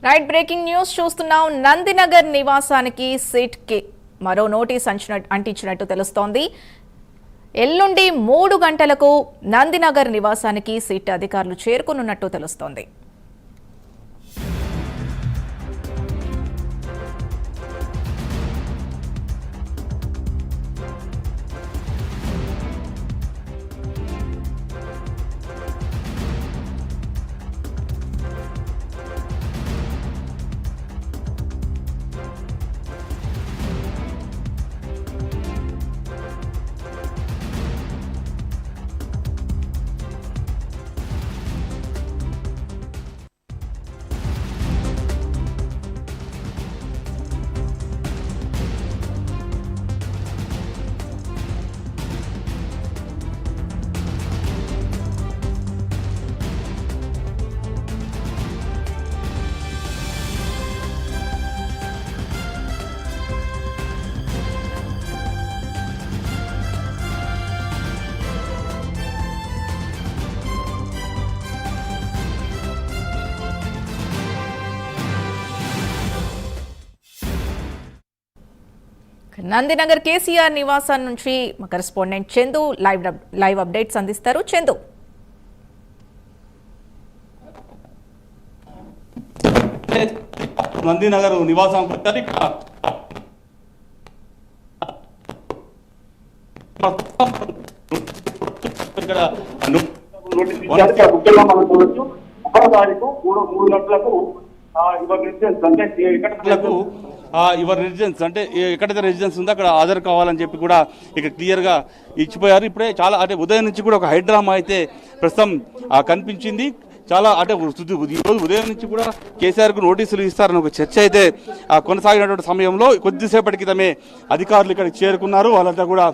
Right breaking news చూస్తున్నాం. నందినగర్ నివాసానికి SIT కి మరో నోటీస్ అంటించినట్టు తెలుస్తోంది. ఎల్లుండి 3 గంటలకు నందినగర్ నివాసానికి సిట్ అధికారులు చేరుకున్నట్టు తెలుస్తోంది. నందినగర్ కేసీఆర్ నివాసం నుంచి మా కరెస్పాండెంట్ చందు లైవ్ అప్డేట్స్ అందిస్తారు. చందు, నందినగర్ నివాసం యువర్ రెసిడెన్స్ అంటే ఎక్కడైతే రెసిడెన్స్ ఉందో అక్కడ హాజరు కావాలని చెప్పి కూడా ఇక్కడ క్లియర్గా ఇచ్చిపోయారు. ఇప్పుడే చాలా అంటే ఉదయం నుంచి కూడా ఒక హైడ్రామా అయితే ప్రస్తుతం కనిపించింది. చాలా అంటే ఈరోజు ఉదయం నుంచి కూడా కేసీఆర్కు నోటీసులు ఇస్తారని ఒక చర్చ అయితే కొనసాగినటువంటి సమయంలో కొద్దిసేపటి క్రితమే అధికారులు ఇక్కడికి చేరుకున్నారు. వాళ్ళంతా కూడా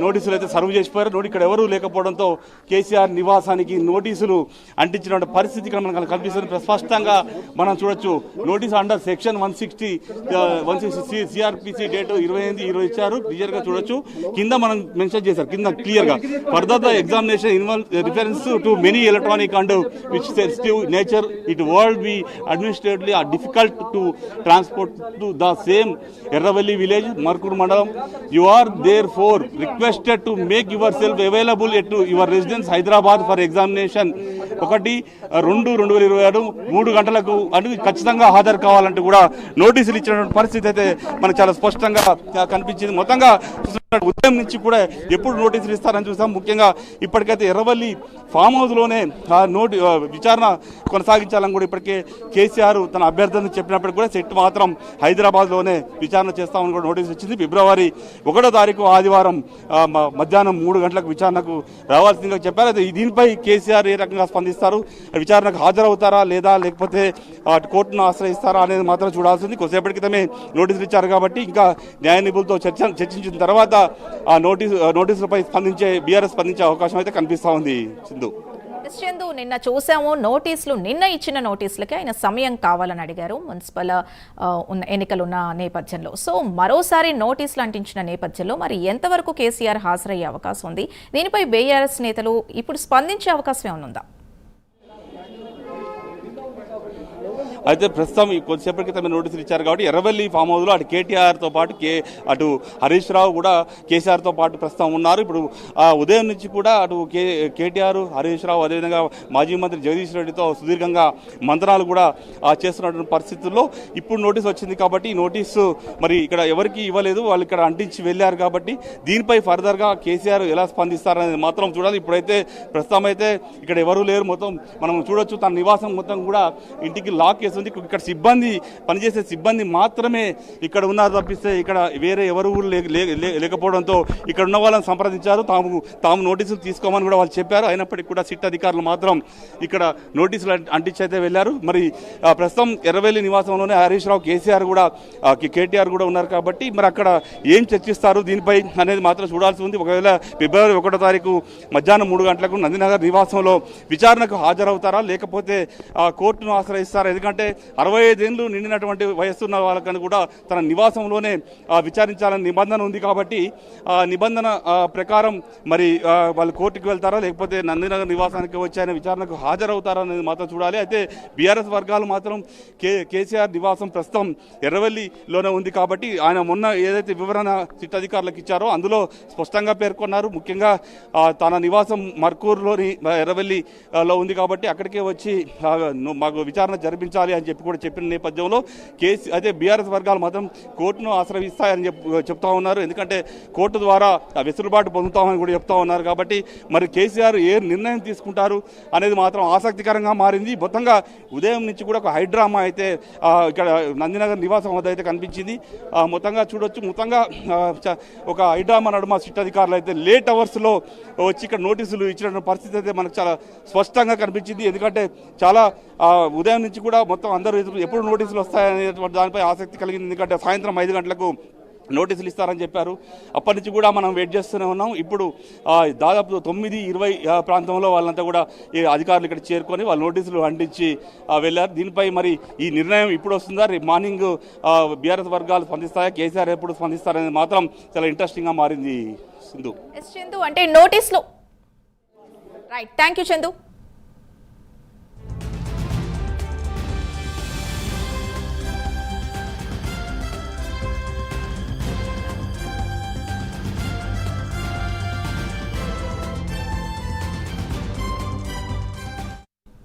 నోటీసులు అయితే సర్వ్ చేసిపోయారు. ఇక్కడ ఎవరూ లేకపోవడంతో కేసీఆర్ నివాసానికి నోటీసులు అంటించిన పరిస్థితి ఇక్కడ మనకు కనిపిస్తుంది. స్పష్టంగా మనం చూడొచ్చు. Notice under section 160 CrPC date 28 ఇచ్చారు. క్లియర్గా చూడొచ్చు. కింద మనం మెన్షన్ చేశారు, కింద క్లియర్గా further the examination involve reference to many electronic and which sensitive nature it will be administratively difficult to transport to the same Erravalli village, Markur Mandalam. You are therefore requested to make yourself available at your residence Hyderabad for examination. 1-2-2027 3 గంటలకు అంటే ఖచ్చితంగా హాజరు కావాలంటూ కూడా నోటీసులు ఇచ్చిన పరిస్థితి అయితే మనకు చాలా స్పష్టంగా కనిపించింది. మొత్తంగా ఉదయం నుంచి కూడా ఎప్పుడు నోటీసులు ఇస్తారని చూసాం. ముఖ్యంగా ఇప్పటికైతే ఎర్రవల్లి ఫామ్ హౌస్లోనే విచారణ కొనసాగించాలని కూడా ఇప్పటికే కేసీఆర్ తన అభ్యర్థులను చెప్పినప్పటికీ కూడా సెట్ మాత్రం హైదరాబాద్లోనే విచారణ చేస్తామని కూడా నోటీసు ఇచ్చింది. ఫిబ్రవరి 1వ తారీఖు ఆదివారం మధ్యాహ్నం 3 గంటలకు విచారణకు రావాల్సిందిగా చెప్పారు. అయితే దీనిపై కేసీఆర్ ఏ రకంగా స్పందిస్తారు, విచారణకు హాజరవుతారా లేదా లేకపోతే కోర్టును ఆశ్రయిస్తారా అనేది మాత్రం చూడాల్సింది. కొద్దిసేపటి క్రితమే నోటీసులు ఇచ్చారు కాబట్టి ఇంకా న్యాయ నిపుణులతో చర్చించిన తర్వాత ఆ నోటీసులపై బీఆర్ఎస్ స్పందించే అవకాశం అయితే కనిపిస్తా ఉంది. చందు, నిన్న చూసాము నిన్న ఇచ్చిన నోటీసులకి ఆయన సమయం కావాలని అడిగారు మున్సిపల్ ఎన్నికలున్న నేపథ్యంలో. సో మరోసారి నోటీసులు అంటించిన నేపథ్యంలో మరి ఎంతవరకు కేసీఆర్ హాజరయ్యే అవకాశం ఉంది? దీనిపై బీఆర్ఎస్ నేతలు ఇప్పుడు స్పందించే అవకాశం ఏమైనా ఉందా? అయితే ప్రస్తుతం కొద్దిసేపటి క్రితం నోటీసులు ఇచ్చారు కాబట్టి ఎర్రవల్లి ఫామ్ హౌస్లో అటు కేటీఆర్తో పాటు అటు హరీష్ రావు కూడా కేసీఆర్తో పాటు ప్రస్తుతం ఉన్నారు. ఇప్పుడు ఉదయం నుంచి కూడా అటు కేటీఆర్, హరీష్ రావు అదేవిధంగా మాజీ మంత్రి జగదీష్ రెడ్డితో సుదీర్ఘంగా మంత్రాలు కూడా చేస్తున్నటువంటి పరిస్థితుల్లో ఇప్పుడు నోటీసు వచ్చింది కాబట్టి ఈ నోటీసు మరి ఇక్కడ ఎవరికి ఇవ్వలేదు, వాళ్ళు ఇక్కడ అంటించి వెళ్ళారు కాబట్టి దీనిపై ఫర్దర్గా కేసీఆర్ ఎలా స్పందిస్తారనేది మాత్రం చూడాలి. ఇప్పుడైతే ప్రస్తుతం అయితే ఇక్కడ ఎవరూ లేరు. మొత్తం మనం చూడొచ్చు తన నివాసం మొత్తం కూడా ఇంటికి లాక్ చేసి ఇక్కడ పనిచేసే సిబ్బంది మాత్రమే ఇక్కడ ఉన్నారు తప్పిస్తే ఇక్కడ వేరే ఎవరు లేకపోవడంతో ఇక్కడ ఉన్న వాళ్ళని సంప్రదించారు. తాము నోటీసులు తీసుకోమని కూడా వాళ్ళు చెప్పారు. అయినప్పటికీ కూడా సిట్ అధికారులు మాత్రం ఇక్కడ నోటీసులు అంటించైతే వెళ్ళారు. మరి ప్రస్తుతం ఎర్రవెల్లి నివాసంలోనే హరీష్ రావు, కేటీఆర్ కూడా ఉన్నారు కాబట్టి మరి అక్కడ ఏం చర్చిస్తారు దీనిపై అనేది మాత్రం చూడాల్సి ఉంది. ఒకవేళ ఫిబ్రవరి 1వ తారీఖు మధ్యాహ్నం 3 గంటలకు నందినగర్ నివాసంలో విచారణకు హాజరవుతారా లేకపోతే కోర్టును ఆశ్రయిస్తారా? ఎందుకంటే 65 ఏళ్ళు నిండినటువంటి వయస్సున్న వాళ్ళకని కూడా తన నివాసంలోనే విచారించాలని నిబంధన ఉంది కాబట్టి ఆ నిబంధన ప్రకారం మరి వాళ్ళు కోర్టుకు వెళ్తారా లేకపోతే నందినగర్ నివాసానికి వచ్చి ఆయన విచారణకు హాజరవుతారా అనేది మాత్రం చూడాలి. అయితే బీఆర్ఎస్ వర్గాలు మాత్రం కేసీఆర్ నివాసం ప్రస్తుతం ఎర్రవెల్లిలోనే ఉంది కాబట్టి ఆయన మొన్న ఏదైతే వివరణ సిట్ అధికారులకు ఇచ్చారో అందులో స్పష్టంగా పేర్కొన్నారు. ముఖ్యంగా తన నివాసం మర్కూరులోని ఎర్రవెల్లిలో ఉంది కాబట్టి అక్కడికే వచ్చి మాకు విచారణ జరిపించాలి అని చెప్పి కూడా చెప్పిన నేపథ్యంలో అయితే బీఆర్ఎస్ వర్గాలు మాత్రం కోర్టును ఆశ్రయిస్తాయని చెప్తా ఉన్నారు. ఎందుకంటే కోర్టు ద్వారా వెసులుబాటు పొందుతామని కూడా చెప్తా ఉన్నారు. కాబట్టి మరి కేసీఆర్ ఏ నిర్ణయం తీసుకుంటారు అనేది మాత్రం ఆసక్తికరంగా మారింది. మొత్తంగా ఉదయం నుంచి కూడా ఒక హైడ్రామా అయితే ఇక్కడ నందినగర్ నివాసం వద్ద అయితే కనిపించింది. మొత్తంగా చూడొచ్చు. మొత్తంగా ఒక హైడ్రామా నడుమ సిట్ అధికారులు అయితే లేట్ అవర్స్లో వచ్చి ఇక్కడ నోటీసులు ఇచ్చిన పరిస్థితి అయితే మనకు చాలా స్పష్టంగా కనిపించింది. ఎందుకంటే చాలా ఉదయం నుంచి కూడా మొత్తం అందరూ ఎప్పుడు నోటీసులు వస్తాయనేటువంటి దానిపై ఆసక్తి కలిగింది. ఎందుకంటే సాయంత్రం 5 గంటలకు నోటీసులు ఇస్తారని చెప్పారు. అప్పటి నుంచి కూడా మనం వెయిట్ చేస్తూనే ఉన్నాం. ఇప్పుడు దాదాపు 9:20 ప్రాంతంలో వాళ్ళంతా కూడా ఈ అధికారులు ఇక్కడ చేరుకొని వాళ్ళు నోటీసులు అంటించి వెళ్ళారు. దీనిపై మరి ఈ నిర్ణయం ఇప్పుడు వస్తుందా, రేపు మార్నింగ్ బీఆర్ఎస్ వర్గాలు స్పందిస్తాయా, కేసీఆర్ ఎప్పుడు స్పందిస్తారనేది మాత్రం చాలా ఇంట్రెస్టింగ్గా మారింది. సింధు అంటే నోటీసులు రైట్. Thank you Chandu.